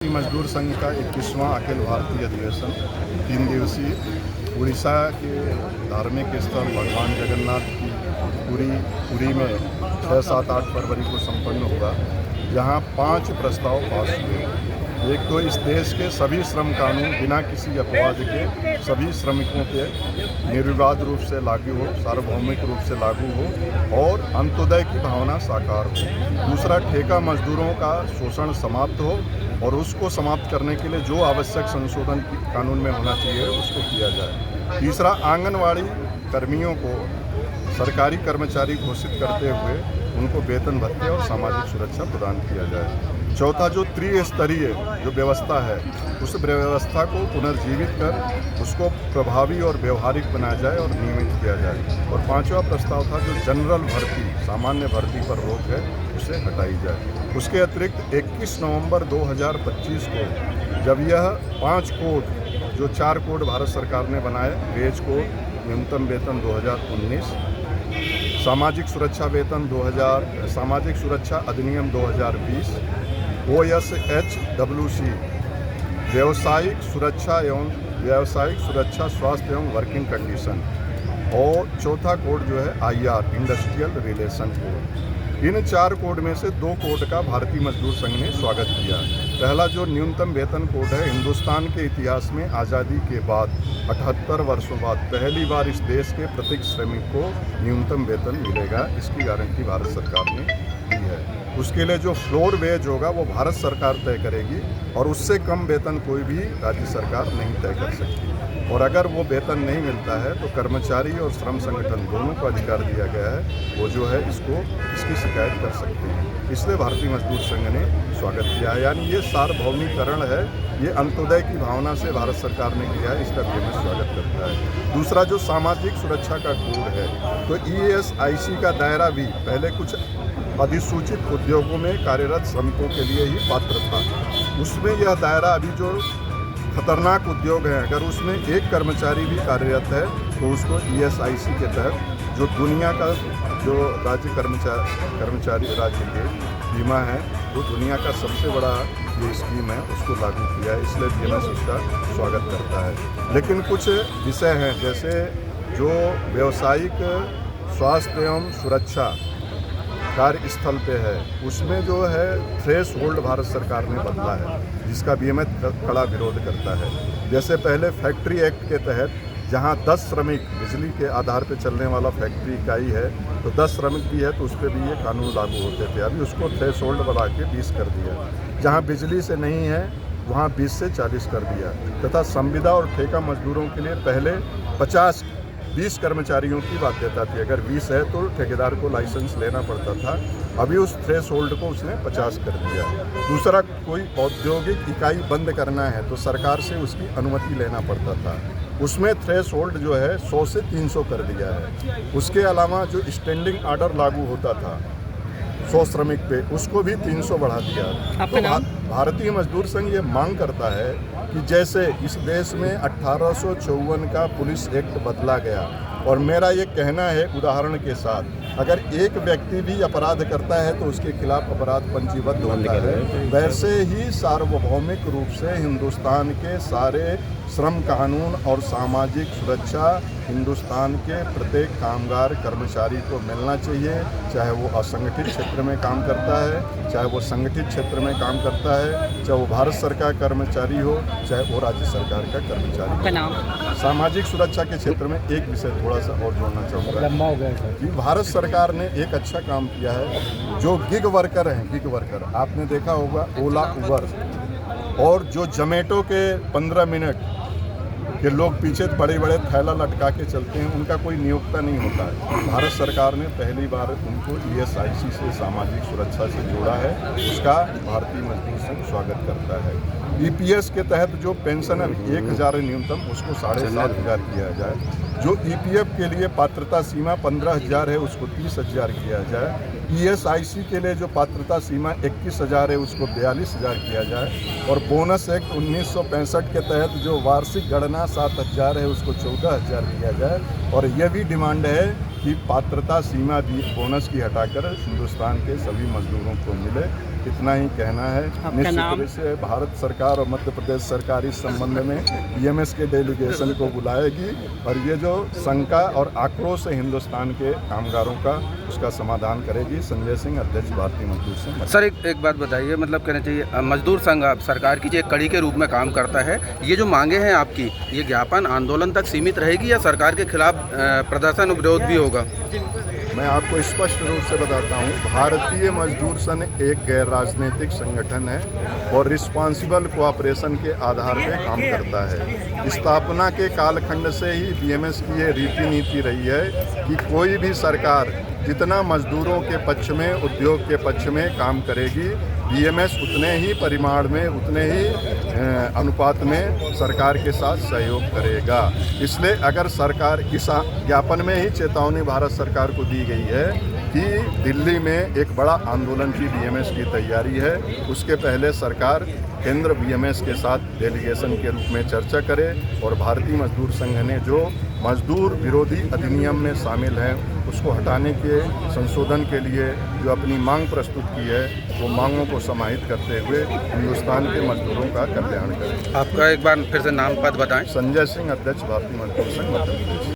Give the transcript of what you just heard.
मजदूर संघ का 21वां अखिल भारतीय अधिवेशन 3 दिवसीय उड़ीसा के धार्मिक स्थल भगवान जगन्नाथ की पुरी में 6, 7, 8 फरवरी को संपन्न हुआ। यहाँ 5 प्रस्ताव पास हुए। एक तो इस देश के सभी श्रम कानून बिना किसी अपवाद के सभी श्रमिकों पे निर्विवाद रूप से लागू हो, सार्वभौमिक रूप से लागू हो और अंत्योदय की भावना साकार हो। दूसरा, ठेका मजदूरों का शोषण समाप्त हो और उसको समाप्त करने के लिए जो आवश्यक संशोधन कानून में होना चाहिए उसको किया जाए। तीसरा, आंगनवाड़ी कर्मियों को सरकारी कर्मचारी घोषित करते हुए उनको वेतन भत्ते और सामाजिक सुरक्षा प्रदान किया जाए। चौथा, जो त्रिस्तरीय जो व्यवस्था है उस व्यवस्था को पुनर्जीवित कर उसको प्रभावी और व्यवहारिक बनाया जाए और नियमित किया जाए। और पांचवा प्रस्ताव था जो जनरल भर्ती, सामान्य भर्ती पर रोक है उसे हटाई जाए। उसके अतिरिक्त 21 नवंबर 2025 को जब यह 5 कोड, जो 4 कोड भारत सरकार ने बनाए, वेज कोड, न्यूनतम वेतन 2019, सामाजिक सुरक्षा वेतन 2000, सामाजिक सुरक्षा अधिनियम 2020, OSHWC, व्यावसायिक सुरक्षा स्वास्थ्य एवं वर्किंग कंडीशन, और चौथा कोड जो है IR, इंडस्ट्रियल रिलेशन कोड। इन 4 कोड में से 2 कोड का भारतीय मजदूर संघ ने स्वागत किया। पहला जो न्यूनतम वेतन कोड है, हिंदुस्तान के इतिहास में आज़ादी के बाद 78 वर्षों बाद पहली बार इस देश के प्रत्येक श्रमिक को न्यूनतम वेतन मिलेगा, इसकी गारंटी भारत सरकार ने दी है। उसके लिए जो फ्लोर वेज होगा वो भारत सरकार तय करेगी और उससे कम वेतन कोई भी राज्य सरकार नहीं तय कर सकती। और अगर वो वेतन नहीं मिलता है तो कर्मचारी और श्रम संगठन दोनों को अधिकार दिया गया है, वो जो है इसकी शिकायत कर सकते हैं। इसलिए भारतीय मजदूर संघ ने स्वागत किया है। यानी ये सार्वभौमिकरण है, ये अंत्योदय की भावना से भारत सरकार ने किया है, इसका बीएमएस स्वागत करता है। दूसरा, जो सामाजिक सुरक्षा का कोड है, तो ESIC का दायरा भी पहले कुछ अधिसूचित उद्योगों में कार्यरत श्रमिकों के लिए ही पात्र था। उसमें यह दायरा अभी जो खतरनाक उद्योग है, अगर उसमें एक कर्मचारी भी कार्यरत है तो उसको ESIC के तहत जो दुनिया का जो राज्य कर्मचारी राज्य के बीमा है, वो दुनिया का सबसे बड़ा ये स्कीम है, उसको लागू किया है। इसलिए बीएमएस उसका स्वागत करता है। लेकिन कुछ विषय हैं, जैसे जो व्यावसायिक स्वास्थ्य एवं सुरक्षा कार्यस्थल पे है, उसमें जो है थ्रेश होल्ड भारत सरकार ने बदला है, जिसका बीएमएस कड़ा विरोध करता है। जैसे पहले फैक्ट्री एक्ट के तहत जहां 10 श्रमिक बिजली के आधार पर चलने वाला फैक्ट्री इकाई है तो 10 श्रमिक भी है तो उस पर भी ये कानून लागू होते थे। अभी उसको थ्रेश होल्ड बढ़ा के 20 कर दिया। जहां बिजली से नहीं है वहां 20 से 40 कर दिया। तथा संविदा और ठेका मजदूरों के लिए पहले 20 कर्मचारियों की बाध्यता थी। अगर 20 है तो ठेकेदार को लाइसेंस लेना पड़ता था। अभी उस थ्रेश होल्ड को उसने 50 कर दिया। दूसरा, कोई औद्योगिक इकाई बंद करना है तो सरकार से उसकी अनुमति लेना पड़ता था, उसमें थ्रेश होल्ड जो है 100 से 300 कर दिया है। उसके अलावा जो स्टैंडिंग ऑर्डर लागू होता था 100 श्रमिक पे, उसको भी 300 बढ़ा दिया। तो भारतीय मजदूर संघ ये मांग करता है कि जैसे इस देश में 1854 का पुलिस एक्ट बदला गया, और मेरा ये कहना है उदाहरण के साथ, अगर एक व्यक्ति भी अपराध करता है तो उसके खिलाफ अपराध पंजीबद्ध होता है, वैसे ही सार्वभौमिक रूप से हिंदुस्तान के सारे श्रम कानून और सामाजिक सुरक्षा हिंदुस्तान के प्रत्येक कामगार कर्मचारी को मिलना चाहिए, चाहे वो असंगठित क्षेत्र में काम करता है, चाहे वो संगठित क्षेत्र में काम करता है, चाहे वो भारत सरकार कर्मचारी हो, चाहे वो राज्य सरकार का कर्मचारी हो। सामाजिक सुरक्षा के क्षेत्र में एक विषय थोड़ा सा और जोड़ना चाहूँगा कि भारत सरकार ने एक अच्छा काम किया है। जो गिग वर्कर हैं, गिग वर्कर आपने देखा होगा, ओला, उबर और जो जोमेटो के 15 मिनट के लोग पीछे बड़े बड़े थैला लटका के चलते हैं, उनका कोई नियोक्ता नहीं होता है। भारत सरकार ने पहली बार उनको ESIC से सामाजिक सुरक्षा से जोड़ा है, उसका भारतीय मजदूर संघ स्वागत करता है। EPS के तहत जो पेंशन है 1000 न्यूनतम, उसको 7500 किया जाए। जो EPF के लिए पात्रता सीमा 15000 है, उसको 30000 किया जाए। ESIC के लिए जो पात्रता सीमा 21000 है, उसको 42000 किया जाए। और बोनस एक्ट 1965 के तहत जो वार्षिक गणना 7000 है, उसको 14000 किया जाए। और यह भी डिमांड है कि पात्रता सीमा भी बोनस की हटाकर हिंदुस्तान के सभी मजदूरों को मिले। इतना ही कहना है। आपका निश्चित नाम? रूप से भारत सरकार और मध्य प्रदेश सरकार इस संबंध में बीएमएस के डेलीगेशन को बुलाएगी और ये जो शंका और आक्रोश है हिंदुस्तान के कामगारों का, उसका समाधान करेगी। संजय सिंह, अध्यक्ष भारतीय मजदूर संघ। सर एक बात बताइए, मतलब कहना चाहिए मजदूर संघ आप सरकार की जो एक कड़ी के रूप में काम करता है, ये जो मांगे हैं आपकी, ये ज्ञापन आंदोलन तक सीमित रहेगी या सरकार के खिलाफ प्रदर्शन विरोध भी होगा? मैं आपको स्पष्ट रूप से बताता हूँ, भारतीय मजदूर संघ एक गैर राजनीतिक संगठन है और रिस्पॉन्सिबल कोऑपरेशन के आधार पर काम करता है। स्थापना के कालखंड से ही बीएमएस की ये रीति नीति रही है कि कोई भी सरकार जितना मजदूरों के पक्ष में, उद्योग के पक्ष में काम करेगी, बीएमएस उतने ही परिमाण में, उतने ही अनुपात में सरकार के साथ सहयोग करेगा। इसलिए अगर सरकार इस ज्ञापन में ही चेतावनी भारत सरकार को दी गई है कि दिल्ली में एक बड़ा आंदोलन की बीएमएस की तैयारी है, उसके पहले सरकार केंद्र बीएमएस के साथ डेलीगेशन के रूप में चर्चा करे और भारतीय मजदूर संघ ने जो मजदूर विरोधी अधिनियम में शामिल हैं उसको हटाने के संशोधन के लिए जो अपनी मांग प्रस्तुत की है, वो मांगों को समाहित करते हुए हिंदुस्तान के मजदूरों का कल्याण करें। आपका एक बार फिर से नाम पद बताएं। संजय सिंह, अध्यक्ष भारतीय मजदूर संघ, मध्य प्रदेश।